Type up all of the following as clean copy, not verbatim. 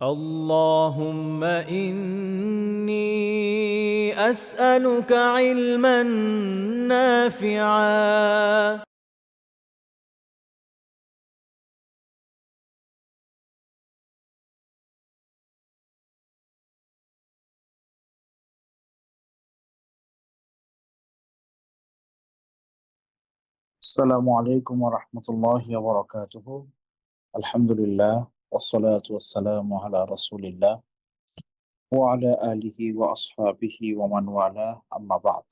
اللهم إني أسألك علما نافعا. السلام عليكم ورحمة الله وبركاته. الحمد لله والصلاة والسلام على رسول الله وعلى آله وأصحابه ومن والاه أما بعد.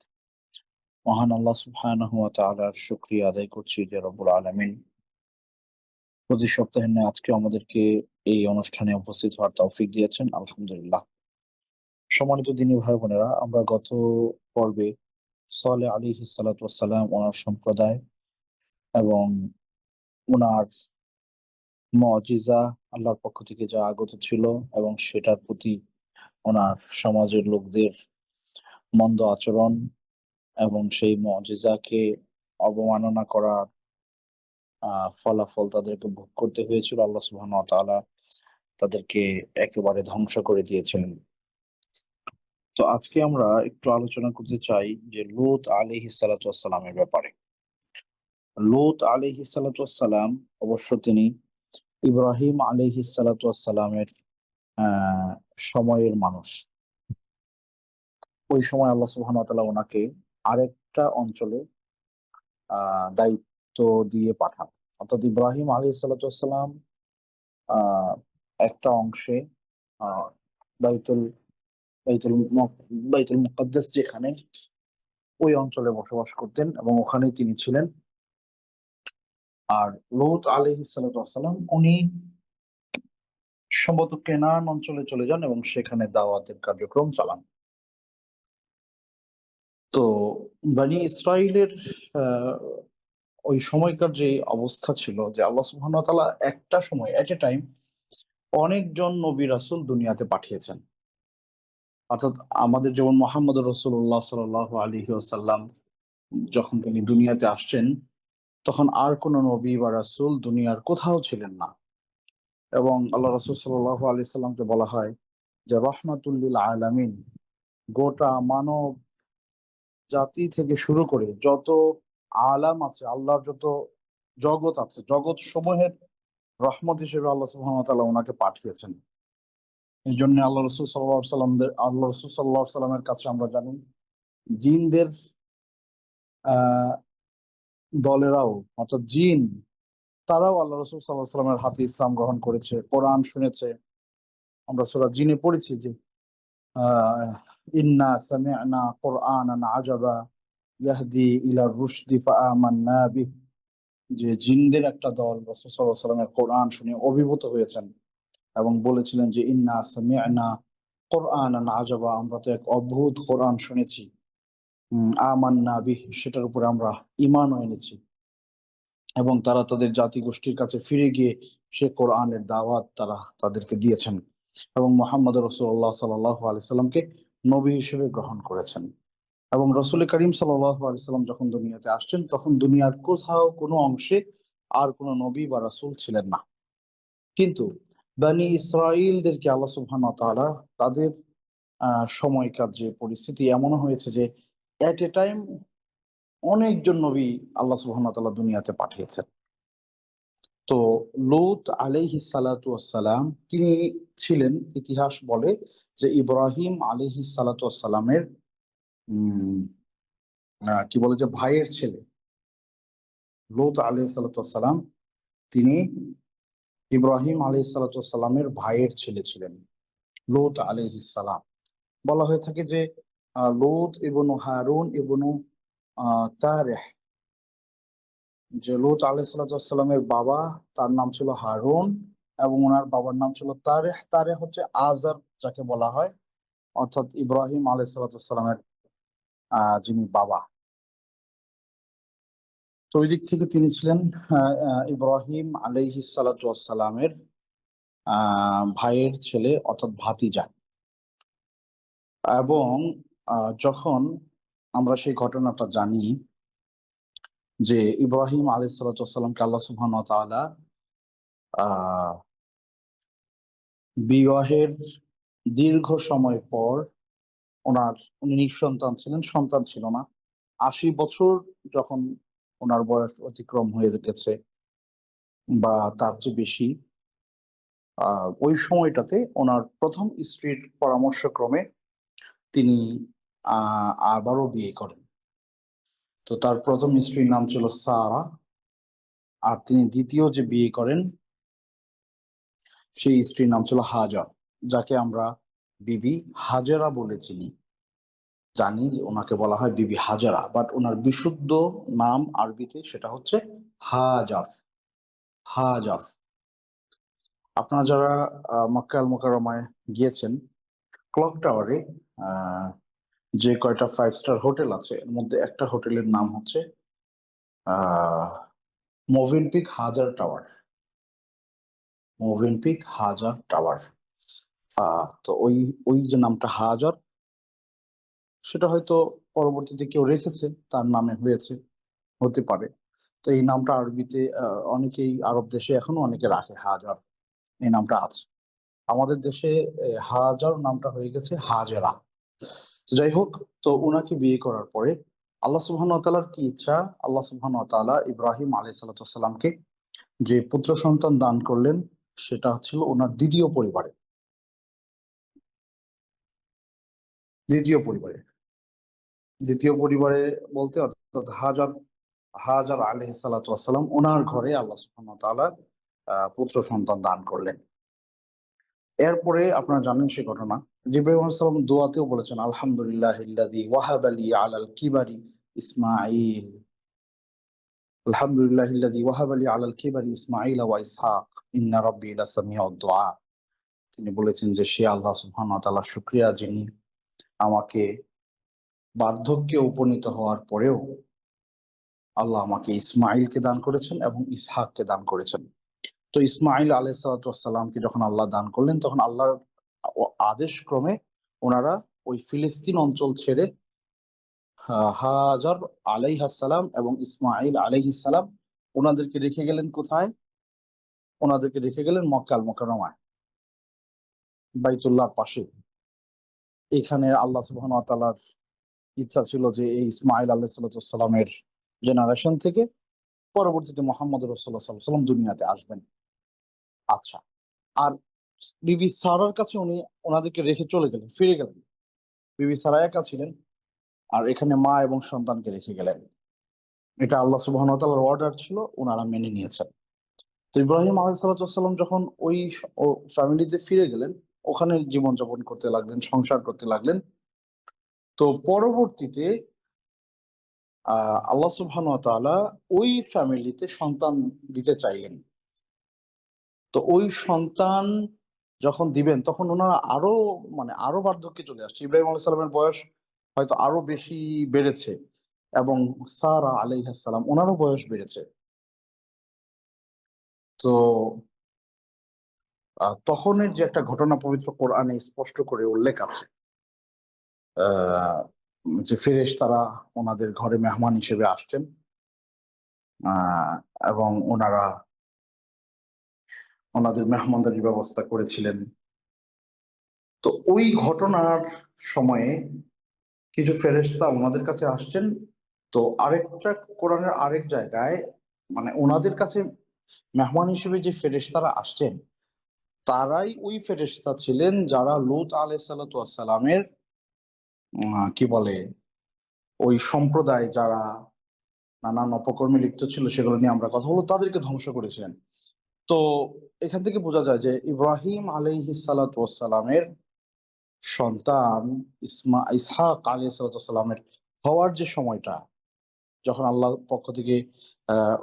মহান আল্লাহ সুবহানাহু ওয়া তাআলার শুকরিয়া আদায় করছি যে রব্বুল আলামিন প্রতি সপ্তাহে ন্যায় আজকে আমাদেরকে এই অনুষ্ঠানে উপস্থিত হওয়ার তৌফিক দিয়েছেন। আলহামদুলিল্লাহ। সম্মানিত দিনী ভাই বোনেরা, আমরা গত পর্বে সালেহ আলাইহিস সালাতু ওয়াস সালাম ওনার সম্প্রদায় এবং উনার মুজিজা আল্লাহর পক্ষ থেকে যা আগত ছিল এবং সেটার প্রতি ওনার সমাজের লোকদের মন্দ আচরণ এবং সেই মুজিজাকে অবমাননা করার ফলাফল তাদেরকে ভোগ করতে হয়েছিল। আল্লাহ সুবহানাহু ওয়া তাআলা তাদেরকে একেবারে ধ্বংস করে দিয়েছিলেন। তো আজকে আমরা একটু আলোচনা করতে চাই যে লূত আলাইহিস সালাতু ওয়াস সালামের ব্যাপারে। লূত আলাইহিস সালাতু ওয়াস সালাম অবশ্য তিনি ইব্রাহিম আলাইহিস সালাতু ওয়াস সালামের সময়ের মানুষ। ওই সময় আল্লাহ সুবহানাহু ওয়া তাআলা ওনাকে আরেকটা অঞ্চলে দায়িত্ব দিয়ে পাঠান। অর্থাৎ ইব্রাহিম আলাইহিস সালাতু ওয়াস সালাম আহ, একটা অংশে আহ, বাইতুল বাইতুল বাইতুল মুকাদ্দাস যেখানে ওই অঞ্চলে বসবাস করতেন এবং ওখানেই তিনি ছিলেন। আর লূত আলাইহিস সালাতু ওয়াস সালাম উনি সম্ভবত কেনান অঞ্চলে চলে যান এবং সেখানে দাওয়াতের কার্যক্রম চালান। তো বনি ইসরাইলের আহ, ওই সময়কার যে অবস্থা ছিল যে আল্লাহ সুবহানাহু ওয়া তাআলা একটা সময় এট এ টাইম অনেকজন নবী রাসূল দুনিয়াতে পাঠিয়েছেন। অর্থাৎ আমাদের যেমন মোহাম্মদ রসুল্লাহ সাল্লাল্লাহু আলাইহি ওয়াসাল্লাম যখন তিনি দুনিয়াতে আসছেন তখন আর কোনো নবী বা রাসূল দুনিয়ার কোথাও ছিলেন না। এবং আল্লাহ রাসূল সাল্লাল্লাহু আলাইহি সাল্লামকে বলা হয় যে রহমাতুল লিল আলামিন, গোটা মানব জাতি থেকে শুরু করে যত আলাম আছে, আল্লাহর যত জগৎ আছে, জগৎ সমূহের রহমত হিসেবে আল্লাহ সুবহানাহু ওয়া তাআলা ওনাকে পাঠিয়েছেন। এই জন্য আল্লাহ রসুল সাল্লাল্লাহু সাল্লামের কাছে আমরা জানি জিনদের আহ দলেরাও, অর্থাৎ জিন, তারাও আল্লাহ রসুল সাল্লাল্লাহু সাল্লামের হাতে ইসলাম গ্রহণ করেছে, কোরআন শুনেছে। আমরা সূরা জিনে পড়েছি যে আহ ইন্না সামি'না কুরআনান আজাবা ইয়াহদি ইলা রুশদি ফাআমান্না বিহ, যে জিনদের একটা দল রাসূল সাল্লাল্লাহু আলাইহি ওয়াসাল্লামের কোরআন শুনে অভিভূত হয়েছেন এবং বলেছিলেন যে ইন্না সামি'না কুরআনান আজাবা, আমরা তো এক অদ্ভুত কোরআন শুনেছি। আমান্না বিহ, সেটার উপরে আমরা ঈমানও এনেছি। এবং তারা তাদের জাতিগোষ্ঠীর কাছে ফিরে গিয়ে সে কোরআনের দাওয়াত তারা তাদেরকে দিয়েছেন এবং মোহাম্মদ রাসূলুল্লাহ সাল্লাল্লাহু আলাইহি সাল্লামকে নবী হিসেবে গ্রহণ করেছেন। এবং রসুল করিম সাল্লাল্লাহু আলাইহি সাল্লাম যখন দুনিয়াতে আসছেন তখন দুনিয়ার কোথাও কোনো অংশে আর কোনো নবী বা রাসূল ছিলেন না। কিন্তু বনি ইসরাইলদেরকে আল্লাহ সুবহানাহু ওয়া তাআলা তাদের সময়কার যে পরিস্থিতি এমন হয়েছে যে এট এ টাইম অনেকজন নবী আল্লাহ সুবহানাহু ওয়া তাআলা দুনিয়াতে পাঠিয়েছেন। তো লূত আলাইহিস সালাতু ওয়াসসালাম তিনি ছিলেন, ইতিহাস বলে যে ইব্রাহিম আলাইহিস সালাতু ওয়াসসালামের উম কি বলে যে ভাইয়ের ছেলে। লূত আলাইহিস সালাতু ওয়াসসালাম তিনি ইব্রাহিম আলাইহিস সালাতু ওয়াসসালামের ভাইয়ের ছেলে ছিলেন, লূত আলাইহিস সালাম। বলা হয়ে থাকে যে লূত ইবনু হারুন ইবনু তারেহ, যে লূত আলাইহিস সালাতু ওয়াসসালামের বাবা, তার নাম ছিল হারুন এবং ওনার বাবার নাম ছিল তারেহ। তারেহ হচ্ছে আজার যাকে বলা হয়, অর্থাৎ ইব্রাহিম আলাইহিস সালাতু ওয়াসসালামের যিনি বাবা। তো ওই দিক থেকে তিনি ছিলেন ইব্রাহিম আলাইহিস সালাতু ওয়াসসালামের ভাইয়ের ছেলে, অর্থাৎ ভাতিজা। এবং যখন আমরা সেই ঘটনাটা জানি যে ইব্রাহিম আলাইহিস সালাতু ওয়াসসালামকে আল্লাহ সুবহানাহু ওয়া তাআলা বিবাহের দীর্ঘ সময় পর উনি নিঃসন্তান ছিলেন, সন্তান ছিল না। ৮০ বছর যখন ওনার বয়স অতিক্রম হয়ে গেছে বা তার চেয়ে বেশি, ওই সময়টাতে ওনার প্রথম স্ত্রীর পরামর্শক্রমে তিনি আবারও বিয়ে করেন। তো তার প্রথম স্ত্রীর নাম ছিল সারা, আর তিনি দ্বিতীয় যে বিয়ে করেন সেই স্ত্রীর নাম ছিল হাজার, যাকে আমরা বিবি হাজেরা বলে চিনি। জানি যে ওনাকে বলা হয় বিবি হাজারা, বাট ওনার বিশুদ্ধ নাম আরবিতে সেটা হচ্ছে হাজার। হাজার। আপনারা যারা মক্কা আল মুকাররমায় গিয়েছেন, ক্লক টাওয়ারে যে কয়টা 5 স্টার হোটেল আছে এর মধ্যে একটা হোটেলের নাম হচ্ছে মোভেনপিক হাজার টাওয়ার। মোভেনপিক হাজার টাওয়ার। তো ওই যে নামটা হাজার, সেটা হয়তো পরবর্তীতে কেউ রেখেছে, তার নামে হয়েছে, হতে পারে। তো এই নামটা আরবিতে অনেকেই আরব দেশে এখনো অনেকে রাখে, হাজার এই নামটা আছে। আমাদের দেশে হাজার নামটা হয়ে গেছে হাজেরা। যাই হোক, তো উনাকে বিয়ে করার পরে আল্লাহ সুবহানাহু ওয়া তাআলার কি ইচ্ছা, আল্লাহ সুবহানাহু ওয়া তাআলা ইব্রাহিম আলাইহিস সালামকে যে পুত্র সন্তান দান করলেন সেটা ছিল ওনার দ্বিতীয় পরিবারে। দ্বিতীয় পরিবারে দ্বিতীয় পরিবারে বলতে অর্থাৎ হাজার হাজার আলাইহিস সালাম ওনার ঘরে আল্লাহ সুবহানাহু ওয়া তাআলা পুত্র সন্তান দান করলেন। এরপরে আপনারা জানেন সে ঘটনা, জিবরাইল আলাইহিস সালাম দোয়াতেও বলেছেন, আলহামদুলিল্লাহিল্লাযী ওয়াহাবা লি আলাল কিবারি ইসমাঈল। আলহামদুলিল্লাহিল্লাযী ওয়াহাবা লি আলাল কিবারি ইসমাঈল ওয়া ইসহাক ইন্না রাব্বী লাসামিউদ দুআ। তিনি বলেছেন যে সে আল্লাহ সুবহানাহু ওয়া তাআলার শুকরিয়া, যিনি আমাকে বার্ধক্যে উপনীত হওয়ার পরেও আল্লাহ আমাকে ইসমাঈলকে দান করেছেন এবং ইসহাককে দান করেছেন। তো ইসমাঈল আলাইহিস সালামকে যখন আল্লাহ দান করলেন, তখন আল্লাহর আদেশ ক্রমে ওনারা ওই ফিলিস্তিন অঞ্চল ছেড়ে হাজার আলাইহিস সালাম এবং ইসমাঈল আলাইহিস সালাম ওনাদেরকে রেখে গেলেন কোথায়? ওনাদেরকে রেখে গেলেন মক্কা আল মুকাররমায়, বাইতুল্লাহর পাশে। এখানে আল্লাহ সুবহানাহু ওয়া তাআলার ইচ্ছা ছিল যে এই ইসমাঈল আলাইহিস সালামের জেনারেশন থেকে পরবর্তীতে মুহাম্মদ রাসূলুল্লাহ সাল্লাল্লাহু আলাইহি ওয়াসাল্লাম দুনিয়াতে আসবেন। আচ্ছা, আর বিবি সারার কাছে উনি ওনাদেরকে রেখে চলে গেলেন, ফিরে গেলেন। বিবি সারা একা ছিলেন, আর এখানে মা এবং সন্তানকে রেখে গেলেন। এটা আল্লাহ সুবহানাহু ওয়া তাআলার অর্ডার ছিল, ওনারা মেনে নিয়েছেন। তো ইব্রাহিম আলাইহিস সালাম যখন ওই ফ্যামিলিতে ফিরে গেলেন, ওখানে জীবনযাপন করতে লাগলেন, সংসার করতে লাগলেন। তো পরবর্তীতে আল্লাহ সুবহানাহু ওয়া তাআলা ওই ফ্যামিলিতে সন্তান দিতে চাইলেন। তো ওই সন্তান যখন দিবেন তখন ওনারা আরো বার্ধক্যে চলে আসছে। ইব্রাহিম আলাইহিস সালামের বয়স হয়তো আরো বেশি বেড়েছে এবং সারা আলাইহিস সালাম ওনারও বয়স বেড়েছে। তো তখনের যে একটা ঘটনা পবিত্র কোরআনে স্পষ্ট করে উল্লেখ আছে, আহ, যে ফেরেশতারা ওনাদের ঘরে মেহমান হিসেবে আসছেন, আহ, এবং ওনারা ওনাদের মেহমানদারির ব্যবস্থা করেছিলেন। তো ওই ঘটনার সময়ে কিছু ফেরেশতা ওনাদের কাছে আসছেন। তো আরেকটা কোরআনের আরেক জায়গায় মানে ওনাদের কাছে মেহমান হিসেবে যে ফেরেশতারা আসছেন তারাই ওই ফেরেশতা ছিলেন যারা লূত আলাইহিস সালামের কি বলে ওই সম্প্রদায় যারা নানান অপকর্মে লিপ্ত ছিল, সেগুলো নিয়ে আমরা কথা বলবো, তাদেরকে ধ্বংস করেছিলেন। তো এখান থেকে বোঝা যায় যে ইব্রাহিম আলাইহিস সালামের সন্তান ইসহাক আলাইহিস সালামের হওয়ার যে সময়টা, যখন আল্লাহর পক্ষ থেকে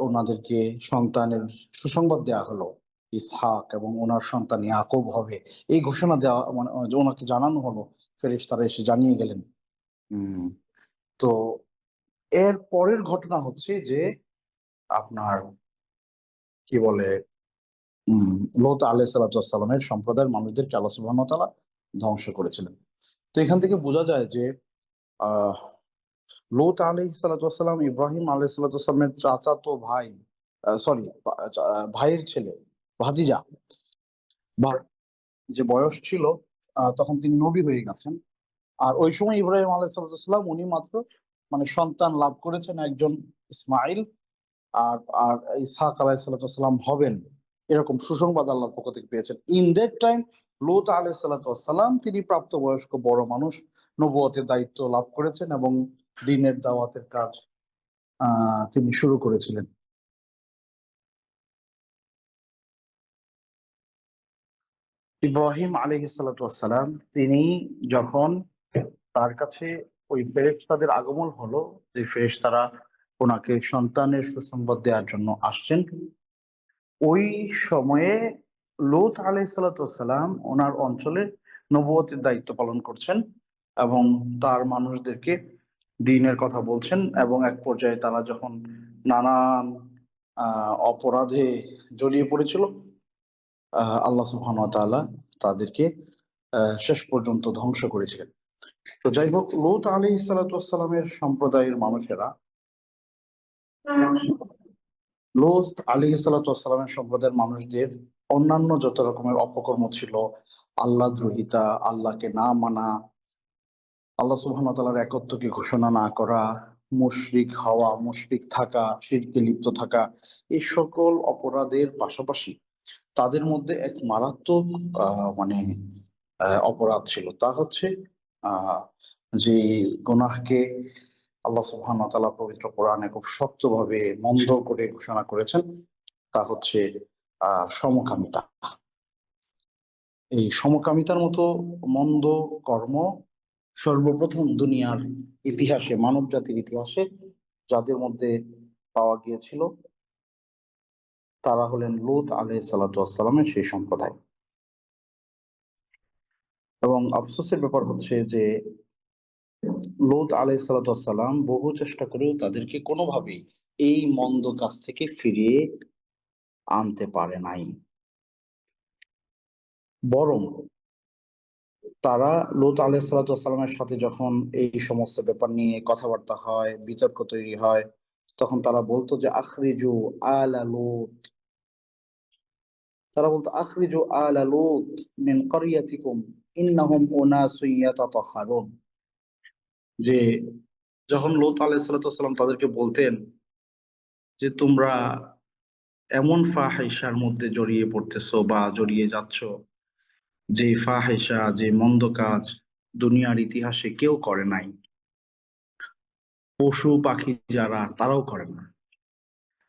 ওনাদেরকে সন্তানের সুসংবাদ দেওয়া হলো, ইসহাক এবং ওনার সন্তান ইয়াকুব হবে, এই ঘোষণা দেওয়া মানে যে ওনাকে জানানো হলো, ফেরেশতারা এসে জানিয়ে গেলেন। উম তো এর পরের ঘটনা হচ্ছে যে আপনার কি বলে লূত আলাইহিস সালামের সম্প্রদায়ের মানুষদেরকে আল্লাহ সুবহানাহু ওয়া তাআলা ধ্বংস করেছিলেন। তো এখান থেকে বোঝা যায় যে আহ লূত আলাইহিস সালাম ইব্রাহিম আলাইহিস সালামের চাচাতো ভাই, সরি, ভাইয়ের ছেলে, ভাতিজা। যে বয়স ছিল তখন তিনি নবী হয়ে গেছেন। আর ওই সময় ইব্রাহিম আলাইহিসসালাম উনি মাত্র মানে সন্তান লাভ করেছেন একজন ইসমাইল, আর আর ইসহাক আলাইহিসসালাম হবেন, এরকম সুসংবাদ আল্লাহর পক্ষ থেকে পেয়েছেন। ইন দ্যাট টাইম লূত আলাইহিসসালাম তিনি প্রাপ্তবয়স্ক বড় মানুষ, নবুয়তের দায়িত্ব লাভ করেছেন এবং দ্বীনের দাওয়াতের কাজ তিনি শুরু করেছিলেন। ইব্রাহিম আলাইহিসসালাম তিনি যখন তার কাছে ওই ফেরেশতাদের আগমন হলো, যে ফেরেশতারা ওনাকে সন্তানের সুসংবাদ দেওয়ার জন্য আসছেন, ওই সময়ে লূত আলাইহিসসালাম ওনার অঞ্চলে নবুয়তের দায়িত্ব পালন করছেন এবং তার মানুষদেরকে দ্বীনের কথা বলছেন। এবং এক পর্যায়ে তারা যখন নানান অপরাধে জড়িয়ে পড়েছিল, আল্লাহ সুবহানাহু ওয়া তাআলা তাদেরকে শেষ পর্যন্ত ধ্বংস করেছিলেন। তো যাই হোক, লূত আলাইহিসসালামের সম্প্রদায়ের মানুষেরা, লূত আলাইহিসসালামের সম্প্রদায়ের মানুষদের অন্যান্য যত রকমের অপকর্ম ছিল, আল্লাহদ্রোহিতা, আল্লাহকে না মানা, আল্লাহ সুবহানাহু ওয়া তাআলার একত্বকে ঘোষণা না করা, মুশরিক হওয়া, মুশরিক থাকা, শিরকে লিপ্ত থাকা, এই সকল অপরাধের পাশাপাশি তাদের মধ্যে এক মারাত্মক মানে অপরাধ ছিল। তা হচ্ছে আহ যে গুনাহকে আল্লাহ সুবহানাহু ওয়া তাআলা পবিত্র কোরআনে খুব শক্তভাবে মন্দ করে ঘোষণা করেছেন, তা হচ্ছে সমকামিতা। এই সমকামিতার মতো মন্দ কর্ম সর্বপ্রথম দুনিয়ার ইতিহাসে, মানব জাতির ইতিহাসে যাদের মধ্যে পাওয়া গিয়েছিল তারা হলেন লূত আলাইহিসসালামের সেই সম্প্রদায়। এবং আফসোসের ব্যাপার হচ্ছে যে লূত আলাইহিসসালাম বহু চেষ্টা করেও তাদেরকে কোনোভাবেই এই মন্দ কাজ থেকে ফিরিয়ে আনতে পারে নাই। বরং তারা লূত আলাইহিসসালামের সাথে যখন এই সমস্ত ব্যাপার নিয়ে কথাবার্তা হয়, বিতর্ক তৈরি হয়, তখন তারা বলতো যে আখরিজু আলা লূত, তারা বলতো আখরিজু আলা লূত মিন ক্বরিয়াতিকুম ইন্নাহুম উনাসুন ইয়াতাতাহহারুন। যে যখন লূত আলাইহিসসালাম তাদেরকে বলতেন যে তোমরা এমন ফাহিশার মধ্যে জড়িয়ে পড়তেছো বা জড়িয়ে যাচ্ছ, যে ফাহিশা, যে মন্দ কাজ দুনিয়ার ইতিহাসে কেউ করে নাই, পশু পাখি যারা তারাও করে না,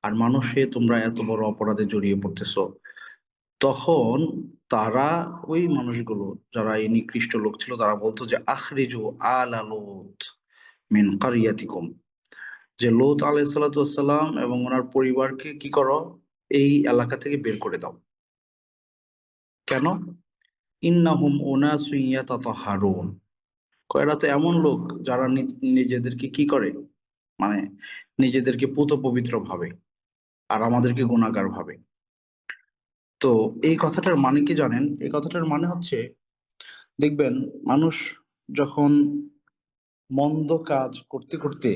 আর মানুষে তোমরা এত বড় অপরাধে জড়িয়ে পড়তেছো, তখন তারা, ওই মানুষগুলো যারা এই নিকৃষ্ট লোক ছিল, তারা বলতো যে আখরিজু আলা লূত মিন ক্বরিয়াতিকুম, যে লূত আলাইহিসসালাম এবং ওনার পরিবারকে কি করো, এই এলাকা থেকে বের করে দাও। কেন? ইন্নাহুম উনাসুন ইয়াতাতাহহারুন, এরা তো এমন লোক যারা নিজেদেরকে কি করে, মানে নিজেদেরকে পুত পবিত্র ভাবে আর আমাদেরকে গুনাহগার ভাবে। তো এই কথাটার মানে কি জানেন? এই কথাটার মানে হচ্ছে, দেখবেন মানুষ যখন মন্দ কাজ করতে করতে,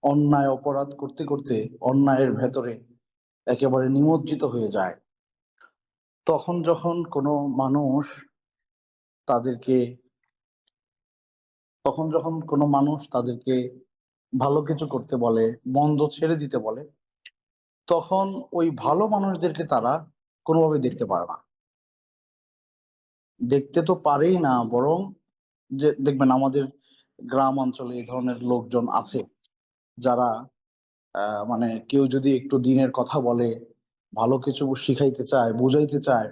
অন্যায় অপরাধ করতে করতে অন্যায়ের ভেতরে একেবারে নিমজ্জিত হয়ে যায়, তখন যখন কোনো মানুষ তাদেরকে তাদেরকে ভালো কিছু করতে বলে, মন্দ ছেড়ে দিতে বলে, তখন ওই ভালো মানুষদেরকে তারা কোনোভাবে দেখতে পারে না। দেখতে তো পারেই না, বরং যে দেখবেন আমাদের গ্রাম অঞ্চলে এই ধরনের লোকজন আছে যারা মানে কেউ যদি একটু দিনের কথা বলে, ভালো কিছু শিখাইতে চায়, বুঝাইতে চায়,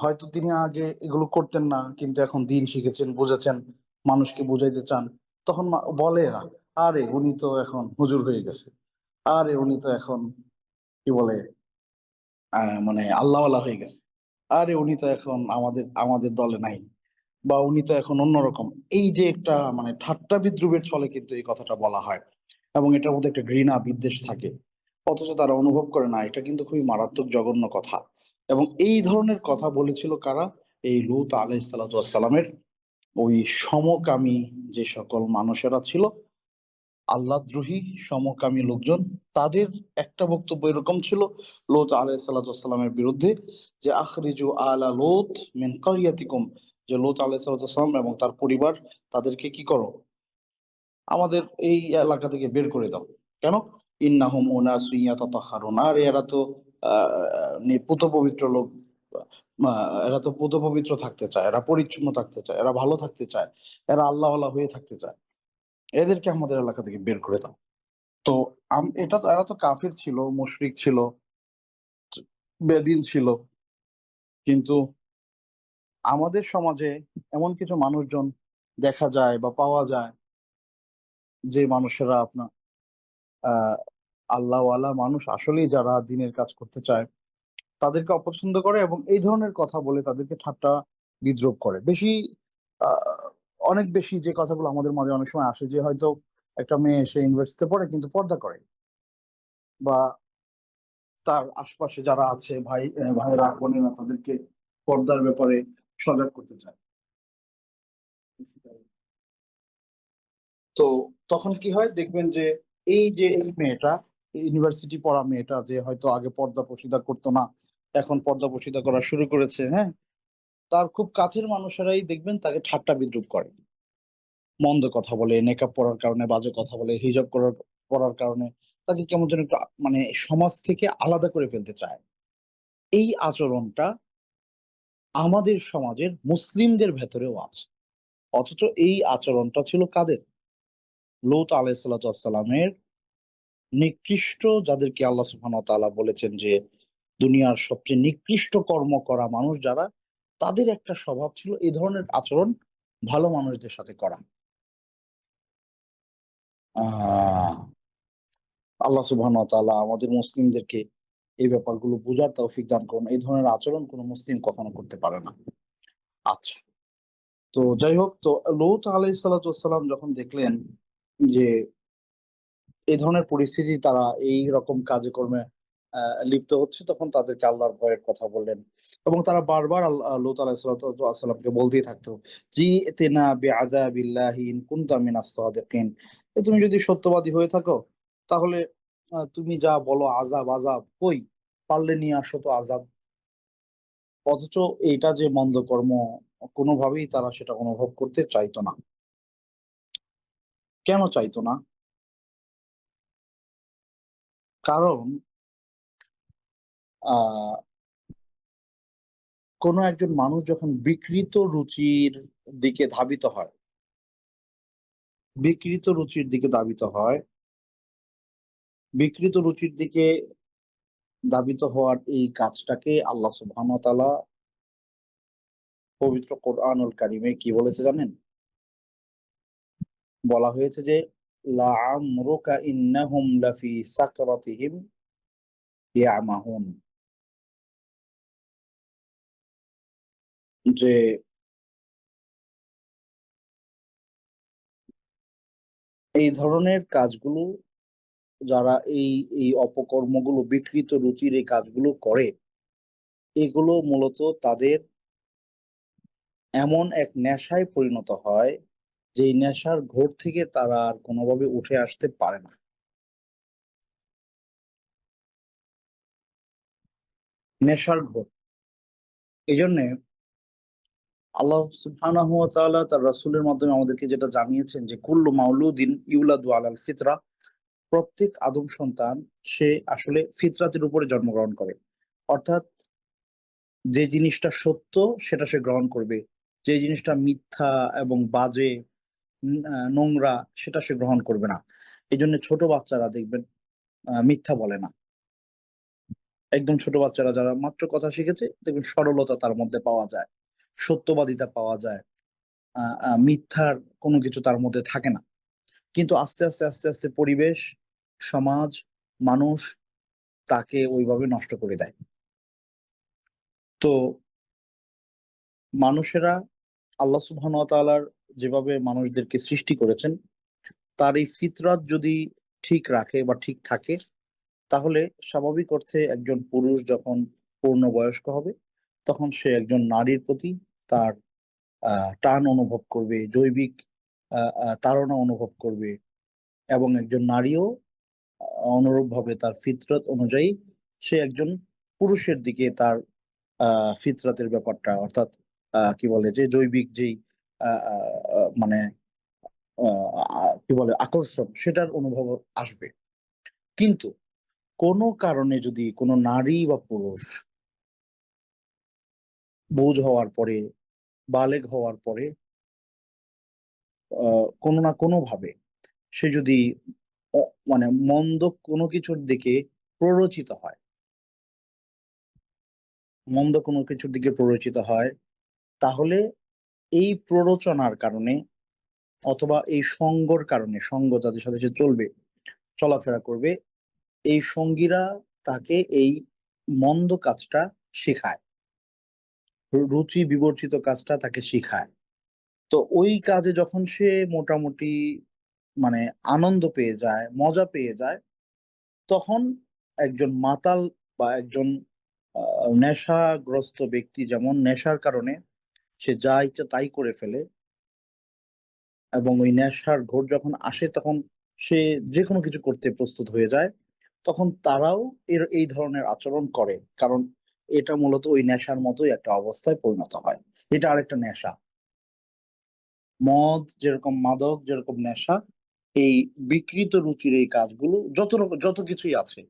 হয়তো তিনি আগে এগুলো করতেন না, কিন্তু এখন দিন শিখেছেন, বুঝেছেন, মানুষকে বুঝাইতে চান, তখন বলে এরা, আরে উনি তো এখন হুজুর হয়ে গেছে, আরে উনি তো এখন কি বলে মানে আল্লাহওয়ালা হয়ে গেছে, আরে উনি তো এখন আমাদের আমাদের দলে নাই, বা উনি তো এখন অন্যরকম। এই যে একটা মানে ঠাট্টা বিদ্রুপের ছলে কিন্তু এই কথাটা বলা হয় এবং এটার মধ্যে একটা ঘৃণা বিদ্বেষ থাকে, অথচ তারা অনুভব করে না এটা কিন্তু খুবই মারাত্মক জঘন্য কথা। এবং এই ধরনের কথা বলেছিল কারা? এই লূত আলাইহিসসালামের ওই সমকামী যে সকল মানুষেরা ছিল, আল্লাহদ্রোহী সমকামী লোকজন, তাদের একটা বক্তব্য এরকম ছিল লোত আলাইহিস সালাতু ওয়াস সালামের বিরুদ্ধে, যে আখরিজু আলা লোত মিন কারিয়াতিকুম, যে লোত আলাইহিস সালাতু ওয়াস সালাম এবং তার পরিবার, তাদেরকে কি করো, আমাদের এই এলাকা থেকে বের করে দাও। কেন? ইন্নাহুম উনাসুন ইয়াতাতাহহারুন, আর এরা তো পুত পবিত্র লোক, এরা তো পুত পবিত্র থাকতে চায়, এরা পরিচ্ছন্ন থাকতে চায়, এরা ভালো থাকতে চায়, এরা আল্লাহওয়ালা হয়ে থাকতে চায়, এদেরকে আমাদের এলাকা থেকে বের করে দাও। তো এটা তো, এরা তো কাফির ছিল, মুশরিক ছিল, বেদিন ছিল, কিন্তু আমাদের সমাজে এমন কিছু মানুষজন দেখা যায় বা পাওয়া যায়, যে মানুষেরা আপনার আহ আল্লাহওয়ালা মানুষ আসলেই, যারা দিনের কাজ করতে চায়, তাদেরকে অপছন্দ করে এবং এই ধরনের কথা বলে তাদেরকে ঠাট্টা বিদ্রূপ করে বেশি। আহ, অনেক বেশি যে কথাগুলো আমাদের মাঝে অনেক সময় আসে, যে হয়তো একটা মেয়ে এসে ইউনিভার্সিটিতে পড়ে কিন্তু পর্দা করে, বা তার আশপাশে যারা আছে ভাইরা বোনেরা, তাদেরকে পর্দার ব্যাপারে সজাগ করতে চায়। তো তখন কি হয় দেখবেন যে এই যে এই মেয়েটা, ইউনিভার্সিটি পড়া মেয়েটা, যে হয়তো আগে পর্দা প্রশিদা করতো না, এখন পর্দা প্রশিদা করা শুরু করেছে, হ্যাঁ, তার খুব কাছের মানুষেরাই দেখবেন তাকে ঠাট্টা বিদ্রূপ করে, মন্দ কথা বলে, নেকাব পড়ার কারণে বাজে কথা বলে, হিজাব পড়ার কারণে তাকে কেমন যেন একটু মানে সমাজ থেকে আলাদা করে ফেলতে চায়। এই আচরণটা আমাদের সমাজের মুসলিমদের ভেতরেও আছে, অথচ এই আচরণটা ছিল কাদের? লূত আলাইহিস সালাতু ওয়াস সালামের নিকৃষ্ট, যাদেরকে আল্লাহ সুবহানাহু ওয়া তাআলা বলেছেন যে দুনিয়ার সবচেয়ে নিকৃষ্ট কর্ম করা মানুষ যারা, তাদের একটা স্বভাব ছিল এই ধরনের আচরণ ভালো মানুষদের সাথে করা। আহ আল্লাহ সুবহানাহু ওয়া তাআলা আমাদের মুসলিমদেরকে এই ব্যাপারগুলো বোঝার তৌফিক দান করুন। এই ধরনের আচরণ কোনো মুসলিম কখনো করতে পারে না। আচ্ছা, তো যাই হোক, তো লূত আলাইহিস সালাতু ওয়াস সালাম যখন দেখলেন যে এই ধরনের পরিস্থিতি, তারা এই রকম কাজে কর্মে লিপ্ত হচ্ছে, তখন তাদেরকে আল্লাহর ভয়ের কথা বললেন, এবং তারা বারবার লূত আলাইহিস সালাতু ওয়াস সালামকে বলতেই থাকতো, জিতিনা বিআযাবিল্লাহি ইন কুনতা মিনাস সাদিকিন, তুমি যদি সত্যবাদী হয়ে থাকো, তাহলে তুমি যা বলো আযাব আযাব কই, পারলে নিয়ে আসো তো আযাব। অথচ এইটা যে মন্দ কর্ম, কোনোভাবেই তারা সেটা অনুভব করতে চাইতো না। কেন চাইতো না? কারণ আহ কোনো একজন মানুষ যখন বিকৃত রুচির দিকে ধাবিত হয়, বিকৃত রুচির দিকে ধাবিত হয়, বিকৃত রুচির দিকে ধাবিত হওয়ার এই কাজটাকে আল্লাহ সুবহানাহু ওয়া তাআলা পবিত্র কোরআনুল কারিমে কি বলেছে জানেন? বলা হয়েছে যে লাআমরুকা ইন্নাহুম লাফি সাকরাতিহিম ইয়ামাহুন, যে এই ধরনের কাজগুলো, যারা এই এই অপকর্মগুলো, বিকৃত রুচির এই কাজগুলো করে, এগুলো মূলত তাদের এমন এক নেশায় পরিণত হয়, যেই নেশার ঘোর থেকে তারা আর কোনোভাবে উঠে আসতে পারে না। নেশার ঘোর। এই জন্যে আল্লাহ সুবহানাহু ওয়া তাআলা তার রাসূলের মাধ্যমে আমাদেরকে যেটা জানিয়েছেন, যে কুল্লু মাউলুদিন ইউলাদু আলাল ফিতরা, প্রত্যেক আদম সন্তান সে আসলে ফিতরাতের উপরে জন্মগ্রহণ করে। অর্থাৎ যে জিনিসটা সত্য সেটা সে গ্রহণ করবে, যে জিনিসটা মিথ্যা এবং বাজে, নোংরা, সেটা সে গ্রহণ করবে না। এই জন্য ছোট বাচ্চারা দেখবেন মিথ্যা বলে না। একদম ছোট বাচ্চারা যারা মাত্র কথা শিখেছে, দেখবেন সরলতা তার মধ্যে পাওয়া যায়, সত্যবাদিতা পাওয়া যায়, মিথ্যার কোনো কিছু তার মধ্যে থাকে না। কিন্তু আস্তে আস্তে আস্তে আস্তে পরিবেশ, সমাজ, মানুষ তাকে ওইভাবে নষ্ট করে দেয়। তো মানুষেরা আল্লাহ সুবহানাহু ওয়া তাআলার যেভাবে মানুষদেরকে সৃষ্টি করেছেন, তার এই ফিতরাত যদি ঠিক রাখে বা ঠিক থাকে, তাহলে স্বাভাবিক অর্থে একজন পুরুষ যখন পূর্ণবয়স্ক হবে, তখন সে একজন নারীর প্রতি তার টান অনুভব করবে, জৈবিক তাড়না অনুভব করবে, এবং একজন নারীও অনুরূপভাবে তার ফিতরত অনুযায়ী সে একজন পুরুষের দিকে তার ফিতরাতের ব্যাপারটা, অর্থাৎ কি বলে যে জৈবিক যেই আহ, আহ, মানে কি বলে আকর্ষণ, সেটার অনুভব আসবে। কিন্তু কোনো কারণে যদি কোনো নারী বা পুরুষ বুঝ হওয়ার পরে, বালেগ হওয়ার পরে কোনো না কোনো ভাবে সে যদি মানে মন্দ কোনো কিছুর দিকে প্ররোচিত হয়, মন্দ কোনো কিছুর দিকে প্ররোচিত হয়, তাহলে এই প্ররোচনার কারণে অথবা এই সঙ্গর কারণে, সঙ্গ তাদের সাথে সে চলবে, চলাফেরা করবে, এই সঙ্গীরা তাকে এই মন্দ কাজটা শেখায়, রুচি বিবর্জিত কাজটা তাকে শেখায়। তো ওই কাজে যখন সে মোটামুটি মানে আনন্দ পেয়ে যায়, মজা পেয়ে যায়, তখন একজন মাতাল বা একজন নেশাগ্রস্ত ব্যক্তি যেমন নেশার কারণে সে যা ইচ্ছা তাই করে ফেলে, এবং ওই নেশার ঘোর যখন আসে তখন সে যে কোনো কিছু করতে প্রস্তুত হয়ে যায়, তখন তারাও এই ধরনের আচরণ করে, কারণ এটা মূলত ওই নেশার মতোই একটা অবস্থায় পরিণত হয়। এটা আরেকটা নেশা। মদ যেরকম, মাদক যেরকম নেশা, এই বিকৃত রুচির এই কাজগুলো যত রকম যত কিছুই আছে,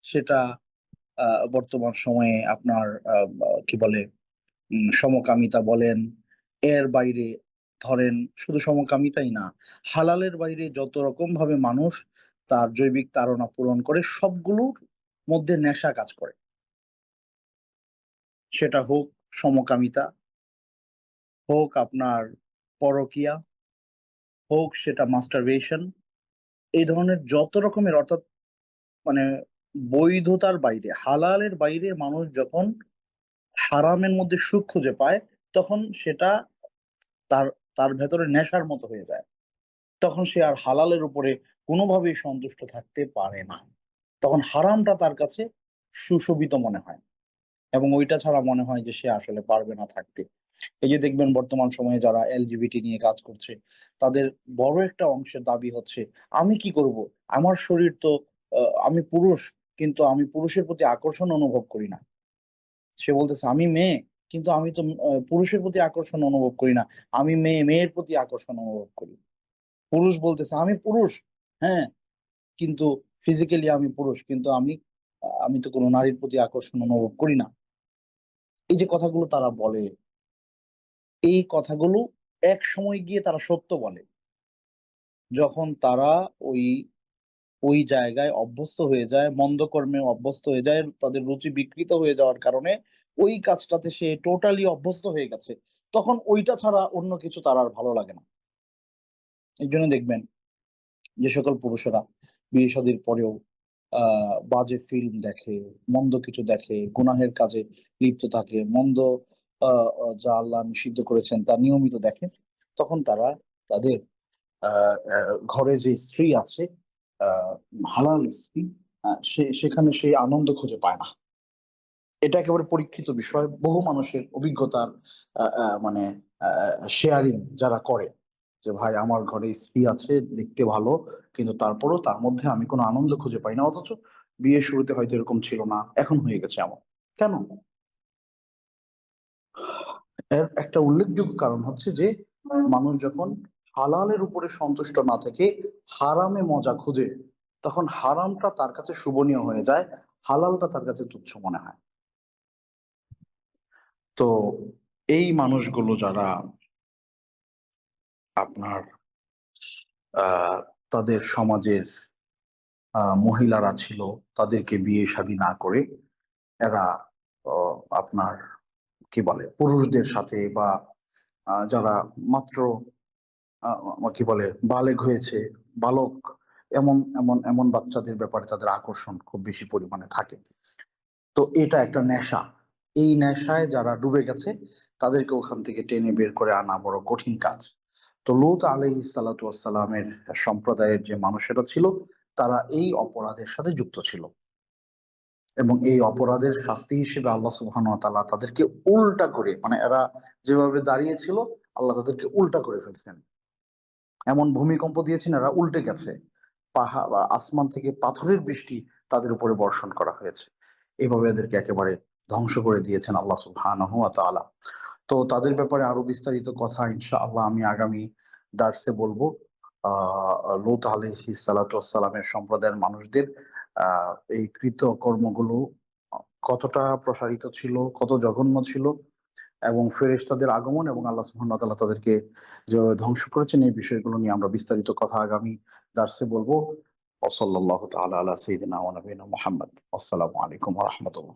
সেটা বর্তমান সময়ে আপনার কি বলে সমকামিতা বলেন, এর বাইরে ধরেন শুধু সমকামিতাই না, হালালের বাইরে যত রকম ভাবে মানুষ তার জৈবিক তাড়না পূরণ করে, সবগুলোর মধ্যে নেশা কাজ করে। সেটা হোক সমকামিতা, হোক আপনার পরকিয়া, হোক সেটা মাস্টারবেশন, এই ধরনের যত রকমের, অর্থাৎ মানে বৈধতার বাইরে, হালালের বাইরে মানুষ যখন হারামের মধ্যে সুখ খুঁজে পায়, তখন সেটা তার তার ভেতরে নেশার মতো হয়ে যায়। তখন সে আর হালালের উপরে কোনোভাবেই সন্তুষ্ট থাকতে পারে না। তখন হারামটা তার কাছে সুশোভিত মনে হয়, এবং ওইটা ছাড়া মনে হয় যে সে আসলে পারবে না থাকতে। এই যে দেখবেন বর্তমান সময়ে যারা এলজিবিটি নিয়ে কাজ করছে, তাদের বড় একটা অংশের দাবি হচ্ছে, আমি কি করব, আমার শরীর তো, আমি পুরুষ, কিন্তু আমি পুরুষের প্রতি আকর্ষণ অনুভব করি না। সে বলতেছে আমি মেয়ে, কিন্তু আমি তো পুরুষের প্রতি আকর্ষণ অনুভব করি না, আমি মেয়ে, মেয়ের প্রতি আকর্ষণ অনুভব করি। পুরুষ বলতেছে আমি পুরুষ, হ্যাঁ, কিন্তু ফিজিক্যালি আমি পুরুষ, কিন্তু আমি তো কোনো নারীর প্রতি আকর্ষণ অনুভব করি না। এই যে কথাগুলো তারা বলে, এই কথাগুলো এক সময় গিয়ে তারা সত্য বলে, যখন তারা ওই ওই জায়গায় অভ্যস্ত হয়ে যায়, মন্দ কর্মে অভ্যস্ত হয়ে যায়, তাদের রুচি বিকৃত হয়ে যাওয়ার কারণে ওই কাজটাতে সে টোটালি অভ্যস্ত হয়ে গেছে, তখন ওইটা ছাড়া অন্য কিছু তার আর ভালো লাগে না। এই জন্য দেখবেন যে সকল পুরুষেরা বিয়ে শাদীর পরেও বাজে ফিল্ম দেখে, মন্দ কিছু দেখে, গুনাহের কাজে লিপ্ত থাকে, মন্দ যা আল্লাহ নিষিদ্ধ করেছেন তা নিয়মিত দেখে, তখন তারা তাদের ঘরে যে স্ত্রী আছে, আহ হালাল স্ত্রী, সেখানে সেই আনন্দ খুঁজে পায় না। এটা একেবারে পরীক্ষিত বিষয়, বহু মানুষের অভিজ্ঞতার মানে শেয়ারিং যারা করে, যে ভাই আমার ঘরে স্ত্রী আছে, দেখতে ভালো, কিন্তু তারপরও তার মধ্যে আমি কোনো আনন্দ খুঁজে পাই না, অথচ বিয়ের শুরুতে হয়তো এরকম ছিল না, এখন হয়ে গেছে এমন। কেন? এর একটা উল্লেখযোগ্য কারণ হচ্ছে যে মানুষ যখন হালালের উপরে সন্তুষ্ট না থেকে হারামে মজা খুঁজে, তখন হারামটা তার কাছে শুভনীয় হয়ে যায়, হালালটা তার কাছে তুচ্ছ মনে হয়। তো এই মানুষগুলো যারা আপনার আহ তাদের সমাজের মহিলারা ছিল, তাদেরকে বিয়ে শাদী না করে এরা আপনার কি বলে পুরুষদের সাথে, বা যারা মাত্র কি বলে বালেগ হয়েছে, বালক, এমন এমন এমন বাচ্চাদের ব্যাপারে তাদের আকর্ষণ খুব বেশি পরিমাণে থাকে। তো এটা একটা নেশা। এই নেশায় যারা ডুবে গেছে, তাদেরকে ওখান থেকে টেনে বের করে আনা বড় কঠিন কাজ। তো লূত আলাইহিস সালাতু ওয়াস সালামের সম্প্রদায়ের যে মানুষেরা ছিল, তারা এই অপরাধের সাথে যুক্ত ছিল, এবং এই অপরাধের শাস্তি হিসেবে আল্লাহ সুবহানাহু ওয়া তাআলা তাদেরকে উল্টা করে, মানে এরা যেভাবে দাঁড়িয়েছিল, আল্লাহ তাদেরকে উল্টা করে ফেলছেন, এমন ভূমিকম্প দিয়েছেন এরা উল্টে গেছে। পাহাড় বা আসমান থেকে পাথরের বৃষ্টি তাদের উপরে বর্ষণ করা হয়েছে। এভাবে এদেরকে একেবারে ধ্বংস করে দিয়েছেন আল্লাহ সুবহানাহু ওয়া তাআলা। তো তাদের ব্যাপারে আরো বিস্তারিত কথা ইনশাআল্লাহ আমি আগামী দার্সে বলবো। লূত আলাইহিস সালাতু ওয়াস সালামের সম্প্রদায়ের মানুষদের এই কৃতকর্মগুলো কতটা প্রসারিত ছিল, কত জঘন্য ছিল এবং ফেরেশতাদের আগমন এবং আল্লাহ সুবহানাহু ওয়া তাআলা তাদেরকে যেভাবে ধ্বংস করেছেন এই বিষয়গুলো নিয়ে আমরা বিস্তারিত কথা আগামী দার্সে বলবো। ওয়া সাল্লাল্লাহু তাআলা আলা সাইয়্যিদিনা ওয়া নাবিয়িনা মুহাম্মদ। আসসালামু আলাইকুম ওয়া রাহমাতুল্লাহ।